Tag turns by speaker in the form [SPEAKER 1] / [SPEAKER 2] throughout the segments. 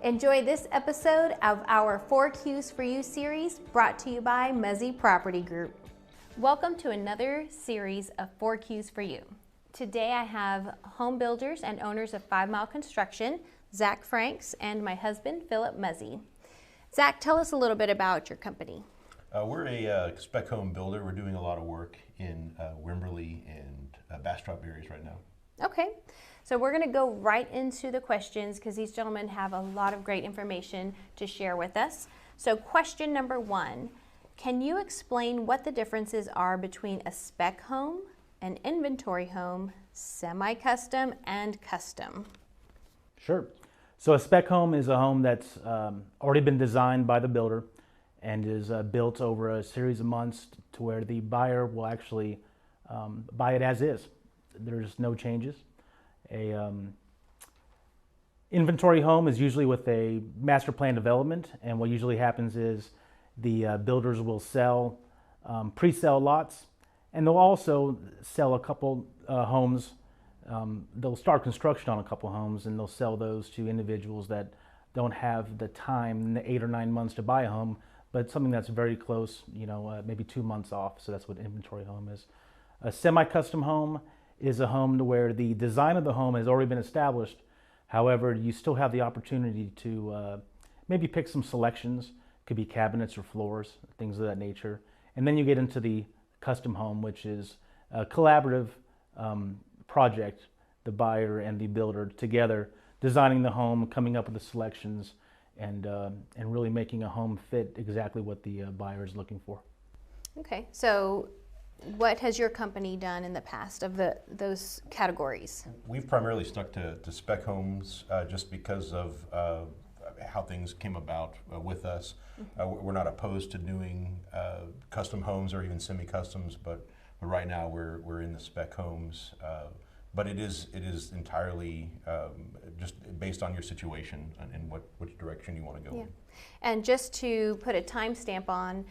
[SPEAKER 1] Enjoy this episode of our 4 Qs for You series brought to you by Muzzy Property Group. Welcome to another series of 4 Qs for You. Today I have home builders and owners of 5 Mile Construction, Zach Franks, and my husband, Philip Muzzy. Zach, tell us a little bit about your company.
[SPEAKER 2] We're a spec home builder. We're doing a lot of work in Wimberley and Bastrop areas right now.
[SPEAKER 1] Okay, so we're going to go right into the questions because these gentlemen have a lot of great information to share with us. So question number 1, can you explain what the differences are between a spec home, an inventory home, semi-custom, and custom?
[SPEAKER 3] Sure. So a spec home is a home that's already been designed by the builder and is built over a series of months to where the buyer will actually buy it as is. There's no changes. A inventory home is usually with a master plan development, and what usually happens is the builders will sell pre-sale lots, and they'll also sell a couple homes. They'll start construction on a couple homes, and they'll sell those to individuals that don't have the time, the 8 or 9 months to buy a home, but something that's very close, maybe 2 months off. So that's what inventory home is. A semi-custom home is a home to where the design of the home has already been established. However, you still have the opportunity to maybe pick some selections. Could be cabinets or floors, things of that nature. And then you get into the custom home, which is a collaborative project, the buyer and the builder together, designing the home, coming up with the selections, and really making a home fit exactly what the buyer is looking for.
[SPEAKER 1] Okay, so what has your company done in the past of those categories?
[SPEAKER 2] We've primarily stuck to spec homes just because of how things came about with us. We're not opposed to doing custom homes or even semi-customs, but right now we're in the spec homes. But it is entirely just based on your situation and which direction you want to go in.
[SPEAKER 1] And just to put a timestamp on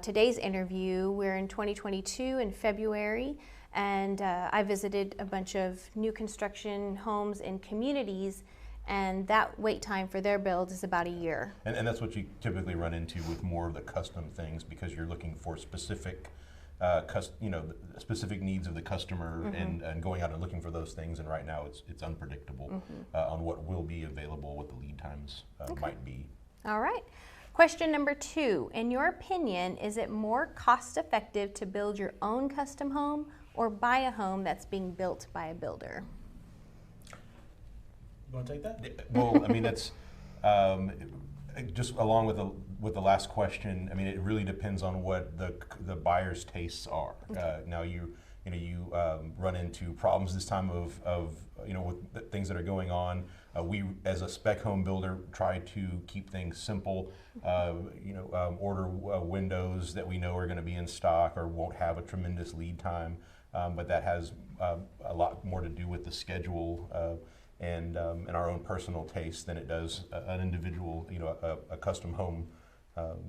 [SPEAKER 1] today's interview, we're in 2022 in February, and I visited a bunch of new construction homes in communities, and that wait time for their build is about a year.
[SPEAKER 2] And that's what you typically run into with more of the custom things, because you're looking for specific specific needs of the customer, and going out and looking for those things. And right now it's unpredictable on what will be available, what the lead times might be.
[SPEAKER 1] All right. Question number 2, in your opinion, is it more cost effective to build your own custom home or buy a home that's being built by a builder?
[SPEAKER 3] You want to take that?
[SPEAKER 2] Well, I mean, that's just along with the last question. I mean, it really depends on what the buyer's tastes are. Now you run into problems this time of with the things that are going on. We, as a spec home builder, try to keep things simple. Order windows that we know are going to be in stock or won't have a tremendous lead time, but that has a lot more to do with the schedule and our own personal taste than it does an individual, a custom home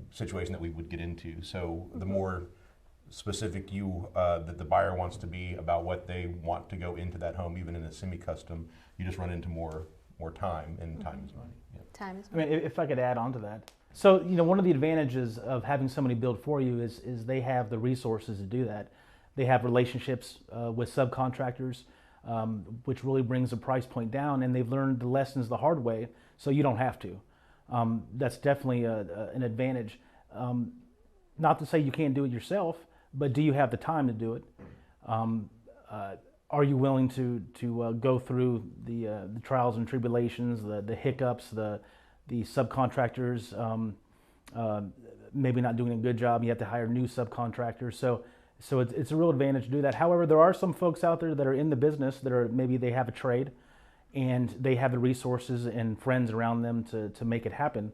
[SPEAKER 2] situation that we would get into. So the more specific that the buyer wants to be about what they want to go into that home, even in a semi-custom, you just run into more time, and time is money. Yeah.
[SPEAKER 1] Time is money.
[SPEAKER 3] I mean, if I could add on to that. So, one of the advantages of having somebody build for you is they have the resources to do that. They have relationships with subcontractors, which really brings the price point down, and they've learned the lessons the hard way, so you don't have to. That's definitely an advantage. Not to say you can't do it yourself, but do you have the time to do it? Are you willing to go through the trials and tribulations, the hiccups, the subcontractors maybe not doing a good job? You have to hire new subcontractors. So it's a real advantage to do that. However, there are some folks out there that are in the business that are maybe they have a trade and they have the resources and friends around them to make it happen.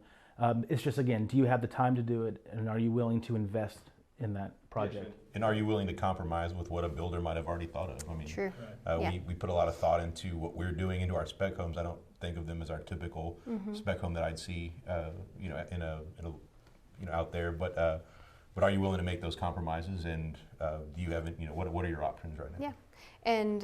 [SPEAKER 3] It's just, again, do you have the time to do it, and are you willing to invest in that project?
[SPEAKER 2] Yes. And are you willing to compromise with what a builder might have already thought of? I mean,
[SPEAKER 1] Sure.
[SPEAKER 2] We put a lot of thought into what we're doing into our spec homes. I don't think of them as our typical spec home that I'd see, out there. But are you willing to make those compromises? And do you have, what are your options right now?
[SPEAKER 1] Yeah, and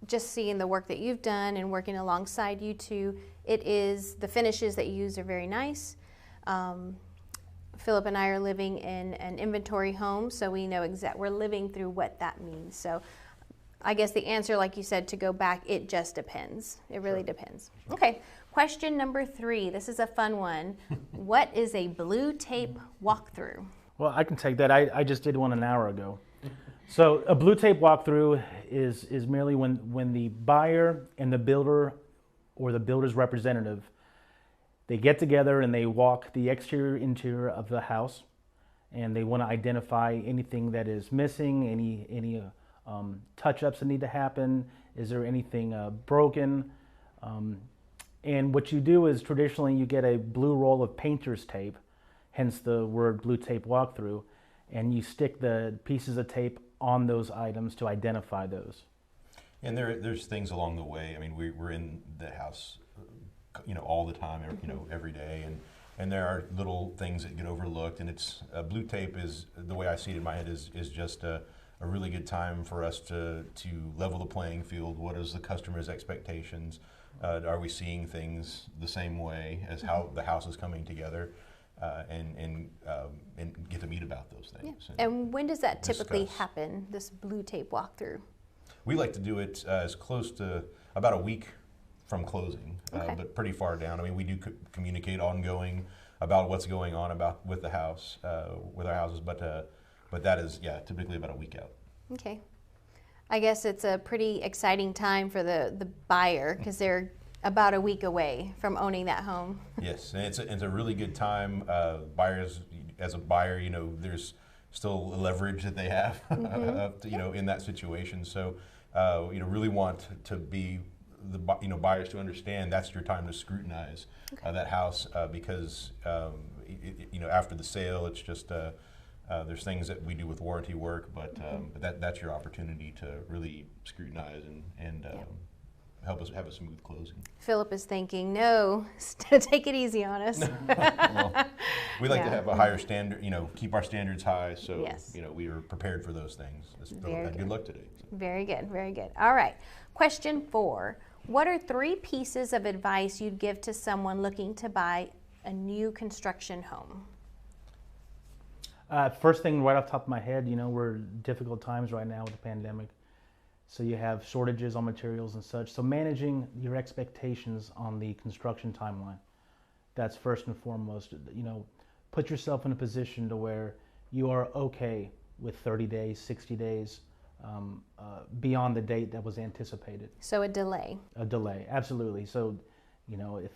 [SPEAKER 1] just seeing the work that you've done and working alongside you two, the finishes that you use are very nice. Philip and I are living in an inventory home, so we know we're living through what that means. So I guess the answer, like you said, to go back, it just depends. It really depends. Okay, question number 3. This is a fun one. What is a blue tape walkthrough?
[SPEAKER 3] Well, I can take that. I just did one an hour ago. So a blue tape walkthrough is merely when the buyer and the builder or the builder's representative, they get together and they walk the exterior, interior of the house, and they want to identify anything that is missing, any touch-ups that need to happen. Is there anything broken? And what you do is traditionally you get a blue roll of painter's tape, hence the word blue tape walkthrough, and you stick the pieces of tape on those items to identify those.
[SPEAKER 2] And there's things along the way. I mean, we're in the house, all the time, every day, and there are little things that get overlooked. And it's blue tape is, the way I see it in my head, is just a really good time for us to level the playing field. What is the customer's expectations? Are we seeing things the same way as how the house is coming together? And get to meet about those things.
[SPEAKER 1] Yeah. And when does that typically happen, this blue tape walkthrough?
[SPEAKER 2] We like to do it as close to about a week from closing, but pretty far down. I mean, we do communicate ongoing about what's going on with the house, with our houses, but that is, typically about a week out.
[SPEAKER 1] Okay. I guess it's a pretty exciting time for the buyer because they're about a week away from owning that home.
[SPEAKER 2] Yes, and it's a really good time. Buyers, as a buyer, there's still leverage that they have, in that situation. So, really want to be buyers to understand that's your time to scrutinize that house because after the sale, it's just there's things that we do with warranty work, but that's your opportunity to really scrutinize and help us have a smooth closing.
[SPEAKER 1] Philip is thinking, no, take it easy on us.
[SPEAKER 2] Well, we like to have a higher standard, keep our standards high, so we are prepared for those things. Good luck today.
[SPEAKER 1] Very good, very good. All right, question 4. What are 3 pieces of advice you'd give to someone looking to buy a new construction home?
[SPEAKER 3] First thing right off the top of my head, we're difficult times right now with the pandemic. So you have shortages on materials and such. So managing your expectations on the construction timeline, that's first and foremost. Put yourself in a position to where you are okay with 30 days, 60 days beyond the date that was anticipated.
[SPEAKER 1] So a delay.
[SPEAKER 3] A delay, absolutely. So, if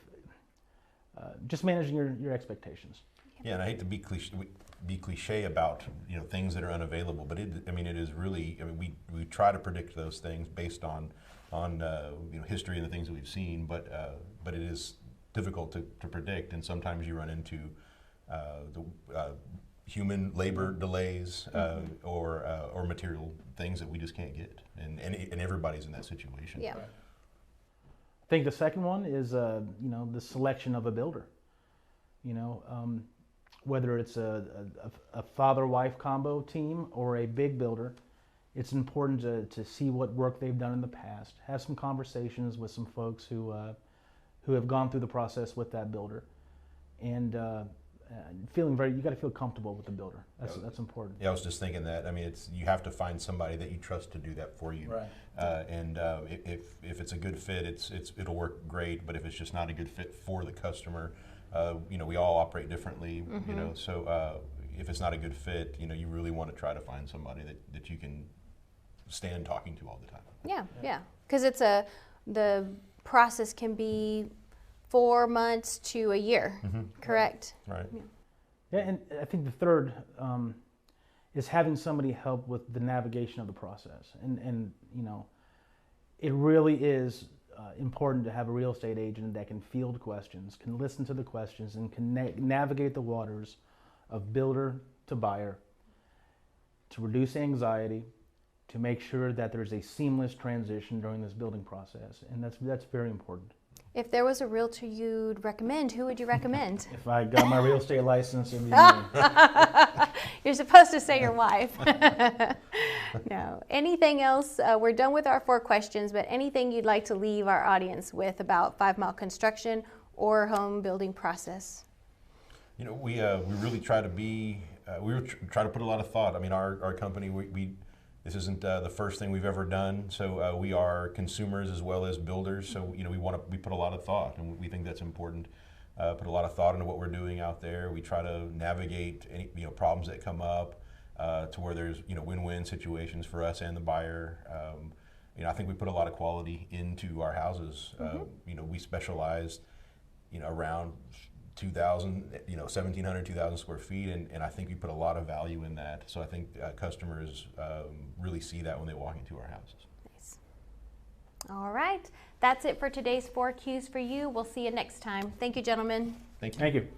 [SPEAKER 3] just managing your expectations.
[SPEAKER 2] Yeah, and I hate to be cliche about things that are unavailable, but it is really. We try to predict those things based on history and the things that we've seen, but it is difficult to predict, and sometimes you run into the human labor delays or material things that we just can't get, and everybody's in that situation.
[SPEAKER 1] Yeah.
[SPEAKER 3] I think the second one is the selection of a builder. Whether it's a father-wife combo team or a big builder, it's important to see what work they've done in the past. Have some conversations with some folks who have gone through the process with that builder, and you got to feel comfortable with the builder. That's important.
[SPEAKER 2] Yeah, I was just thinking that. You have to find somebody that you trust to do that for you.
[SPEAKER 3] Right.
[SPEAKER 2] And if it's a good fit, it'll work great. But if it's just not a good fit for the customer, we all operate differently. So if it's not a good fit, you really want to try to find somebody that you can stand talking to all the time.
[SPEAKER 1] Yeah. Because the process can be 4 months to a year, correct?
[SPEAKER 2] Right.
[SPEAKER 3] Yeah, and I think the third is having somebody help with the navigation of the process. And it really is important to have a real estate agent that can field questions, can listen to the questions, and can navigate the waters of builder to buyer to reduce anxiety, to make sure that there's a seamless transition during this building process. And that's very important.
[SPEAKER 1] If there was a realtor you'd recommend, who would you recommend?
[SPEAKER 3] If I got my real estate license, it'd be me.
[SPEAKER 1] You're supposed to say your wife. No. Anything else? We're done with our 4 questions, but anything you'd like to leave our audience with about 5 Mile construction or home building process?
[SPEAKER 2] You know, we really try to be, try to put a lot of thought. I mean, our company, this isn't the first thing we've ever done. So we are consumers as well as builders. So, you know, we put a lot of thought, and we think that's important. Put a lot of thought into what we're doing out there. We try to navigate any, you know, problems that come up to where there's, you know, win-win situations for us and the buyer. You know, I think we put a lot of quality into our houses. You know, we specialize, you know, around 2,000, you know, 1,700, 2,000 square feet, and I think we put a lot of value in that. So I think customers really see that when they walk into our houses.
[SPEAKER 1] Nice. All right, that's it for today's 4 Qs for you. We'll see you next time. Thank you, gentlemen.
[SPEAKER 2] Thank you.
[SPEAKER 3] Thank you.